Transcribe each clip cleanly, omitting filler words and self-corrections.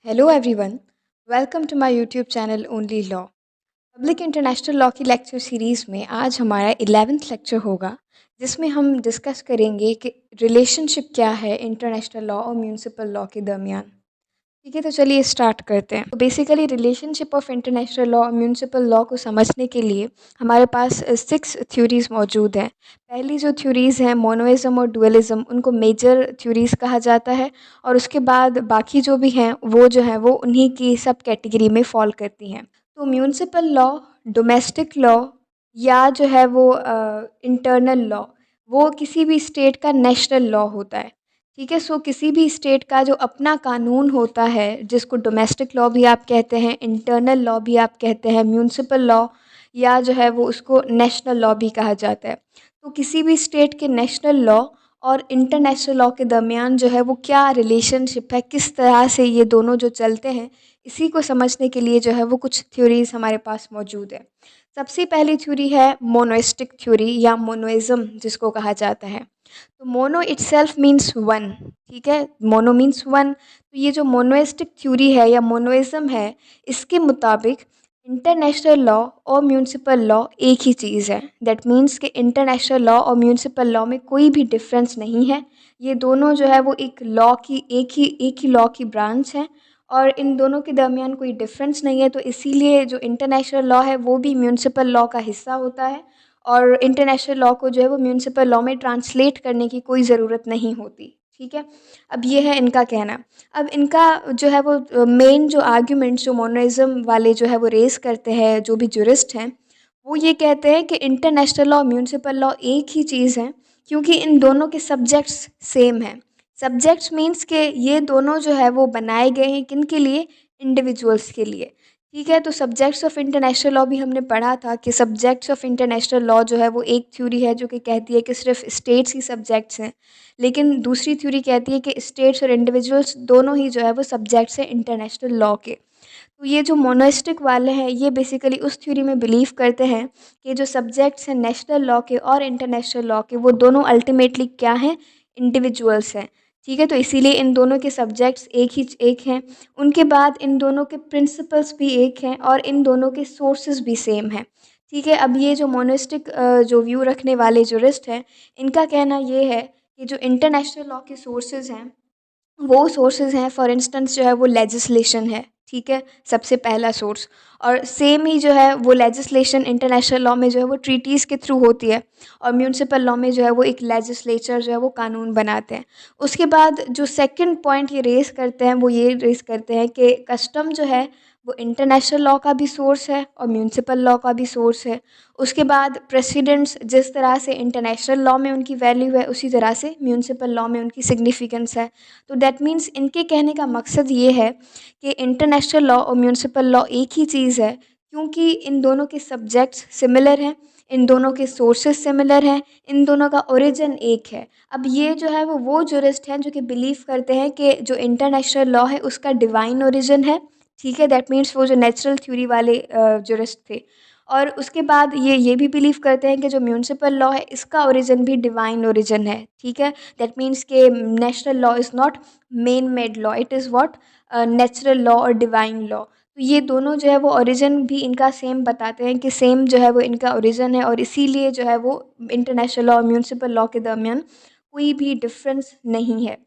Hello everyone, welcome to my YouTube channel only law. Public international law की lecture series में आज हमारा 11th lecture होगा, जिसमें हम डिस्कस करेंगे कि रिलेशनशिप क्या है इंटरनेशनल लॉ और म्यूनिसिपल लॉ के दरमियान। ठीक है, तो चलिए स्टार्ट करते हैं। तो basically relationship of international law और म्यूनिसिपल लॉ को समझने के लिए हमारे पास 6 थ्योरीज मौजूद हैं। पहली जो थ्योरीज़ हैं मोनोइज़म और डुअलिज़्म, उनको मेजर थ्योरीज़ कहा जाता है, और उसके बाद बाकी जो भी हैं वो जो है वो उन्हीं की सब कैटेगरी में फॉल करती हैं। तो म्यूनिसिपल लॉ, डोमेस्टिक लॉ या जो है वो इंटरनल लॉ, वो किसी भी स्टेट का नेशनल लॉ होता है। ठीक है, सो किसी भी स्टेट का जो अपना कानून होता है, जिसको डोमेस्टिक लॉ भी आप कहते हैं, इंटरनल लॉ भी आप कहते हैं, म्यूनिसिपल लॉ या जो है वो उसको नेशनल लॉ भी कहा जाता है। तो किसी भी स्टेट के नेशनल लॉ और इंटरनेशनल लॉ के दरमियान जो है वो क्या रिलेशनशिप है, किस तरह से ये दोनों जो चलते हैं, इसी को समझने के लिए जो है वो कुछ थ्योरीज़ हमारे पास मौजूद है। सबसे पहली थ्योरी है मोनोइस्टिक थ्योरी या मोनोइज़म जिसको कहा जाता है। तो मोनो इटसेल्फ मीन्स वन। ठीक है, मोनो मीन्स वन। तो ये जो मोनोइस्टिक थ्योरी है या मोनोइज़म है, इसके मुताबिक इंटरनेशनल लॉ और म्यूनिसिपल लॉ एक ही चीज़ है। दैट मीन्स कि इंटरनेशनल लॉ और म्यूनिसिपल लॉ में कोई भी डिफरेंस नहीं है। ये दोनों जो है वो एक लॉ की एक ही लॉ की ब्रांच हैं, और इन दोनों के दरमियान कोई डिफरेंस नहीं है। तो इसीलिए जो इंटरनेशनल लॉ है वो भी म्यूनिसिपल लॉ का हिस्सा होता है, और इंटरनेशनल लॉ को जो है वो म्यूनिसिपल लॉ में ट्रांसलेट करने की कोई ज़रूरत नहीं होती। ठीक है, अब ये है इनका कहना। अब इनका जो है वो मेन जो आर्ग्यूमेंट्स जो मोनोइज़म वाले जो है वो रेज़ करते हैं, जो भी जुरिस्ट हैं, वो ये कहते हैं कि इंटरनेशनल लॉ और म्यूनिसिपल लॉ एक ही चीज़ है, क्योंकि इन दोनों के सब्जेक्ट्स सेम हैं। सब्जेक्ट्स मीन्स के ये दोनों जो है वो बनाए गए हैं किन के लिए? इंडिविजुअल्स के लिए। ठीक है, तो सब्जेक्ट्स ऑफ इंटरनेशनल लॉ भी हमने पढ़ा था कि सब्जेक्ट्स ऑफ इंटरनेशनल लॉ जो है वो एक थ्योरी है जो कि कहती है कि सिर्फ स्टेट्स ही सब्जेक्ट्स हैं, लेकिन दूसरी थ्योरी कहती है कि स्टेट्स और इंडिविजुअल्स दोनों ही जो है वो सब्जेक्ट्स हैं इंटरनेशनल लॉ के। तो ये जो मोनोइस्टिक वाले हैं, ये बेसिकली उस थ्योरी में बिलीव करते हैं कि जो सब्जेक्ट्स हैं नेशनल लॉ के और इंटरनेशनल लॉ के, वो दोनों अल्टीमेटली क्या हैं? इंडिविजुअल्स हैं। ठीक है, तो इसीलिए इन दोनों के सब्जेक्ट्स एक हैं। उनके बाद इन दोनों के प्रिंसिपल्स भी एक हैं, और इन दोनों के सोर्सेज भी सेम हैं। ठीक है, अब ये जो मोनोइस्टिक जो व्यू रखने वाले जुरिस्ट हैं, इनका कहना ये है कि जो इंटरनेशनल लॉ के सोर्सेज हैं, वो सोर्सेज हैं, फॉर इंस्टेंस जो है वो लेजिस्लेशन है। ठीक है, सबसे पहला सोर्स। और सेम ही जो है वो लेजिस्लेशन इंटरनेशनल लॉ में जो है वो ट्रीटीज़ के थ्रू होती है, और म्यूनिसिपल लॉ में जो है वो एक लेजिस्लेचर जो है वो कानून बनाते हैं। उसके बाद जो सेकंड पॉइंट ये रेस करते हैं, वो ये रेस करते हैं कि कस्टम जो है वो इंटरनेशनल लॉ का भी सोर्स है और म्यूनिसिपल लॉ का भी सोर्स है। उसके बाद प्रेसिडेंट्स, जिस तरह से इंटरनेशनल लॉ में उनकी वैल्यू है, उसी तरह से म्यूनिसिपल लॉ में उनकी सिग्निफिकेंस है। तो दैट मीन्स इनके कहने का मकसद ये है कि इंटरनेशनल लॉ और म्यूनिसिपल लॉ एक ही चीज़ है, क्योंकि इन दोनों के सब्जेक्ट्स सिमिलर हैं, इन दोनों के सोर्सेज सिमिलर हैं, इन दोनों का ओरिजिन एक है। अब ये जो है वो जुरिस्ट हैं जो कि बिलीव करते हैं कि जो इंटरनेशनल लॉ है उसका डिवाइन ओरिजिन है। ठीक है, दैट मीन्स वो जो नेचुरल थ्योरी वाले जुरिस्ट थे। और उसके बाद ये भी बिलीव करते हैं कि जो म्यूनिसिपल लॉ है इसका ओरिजिन भी डिवाइन ओरिजिन है। ठीक है, दैट मीन्स के national law is not main made law, it is what? Natural law और डिवाइन लॉ। तो ये दोनों जो है वो ओरिजिन भी इनका सेम बताते हैं कि सेम जो है वो इनका ओरिजिन है, और इसीलिए जो है वो इंटरनेशनल लॉ और म्यूनिसिपल लॉ के दरमियान कोई भी डिफरेंस नहीं है।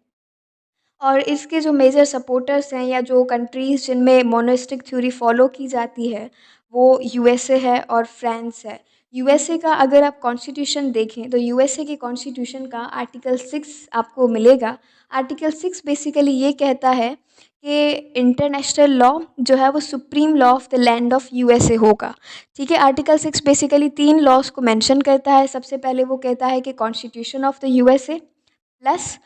और इसके जो मेजर सपोर्टर्स हैं या जो कंट्रीज़ जिनमें मोनोइस्टिक थ्योरी फॉलो की जाती है, वो यूएसए है और फ्रांस है। यूएसए का अगर आप कॉन्स्टिट्यूशन देखें तो यूएसए के कॉन्स्टिट्यूशन का आर्टिकल 6 आपको मिलेगा। आर्टिकल 6 बेसिकली ये कहता है कि इंटरनेशनल लॉ जो है वो supreme law of the land of USA होगा। ठीक है, आर्टिकल 6 बेसिकली 3 लॉज को मेंशन करता है। सबसे पहले वो कहता है कि constitution of the USA plus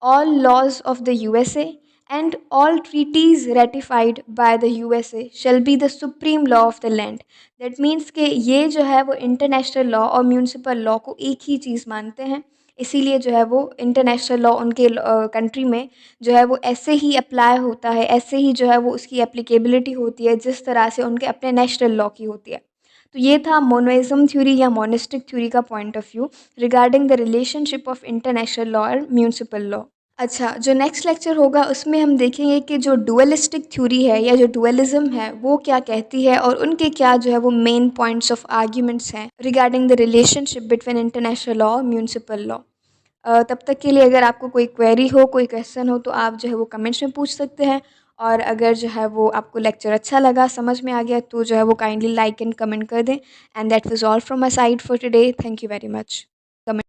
all laws of the USA and all treaties ratified by the USA shall be the supreme law of the land. That means कि ये जो है वो इंटरनेशनल लॉ और म्यूनिसिपल लॉ को एक ही चीज़ मानते हैं, इसीलिए जो है वो इंटरनेशनल लॉ उनके कंट्री में जो है वो ऐसे ही अप्लाई होता है, ऐसे ही जो है वो उसकी एप्लीकेबिलिटी होती है जिस तरह से उनके अपने नेशनल लॉ की होती है। तो ये था मोनोइज़म थ्योरी या मोनिस्टिक थ्योरी का point of view regarding the relationship of international law और म्यूनिसिपल लॉ। अच्छा, जो नेक्स्ट लेक्चर होगा उसमें हम देखेंगे कि जो डुअलिस्टिक थ्योरी है या जो डुअलिज़्म है वो क्या कहती है और उनके क्या जो है वो मेन पॉइंट्स ऑफ आर्ग्यूमेंट्स हैं regarding the relationship between international law और म्युनिसिपल लॉ। तब तक के लिए अगर आपको कोई क्वेरी हो, कोई क्वेश्चन हो तो आप जो है वो कमेंट्स में पूछ सकते हैं। और अगर जो है वो आपको लेक्चर अच्छा लगा, समझ में आ गया तो जो है वो काइंडली लाइक एंड कमेंट कर दें। And that was all from my side for today. Thank you very much. Comment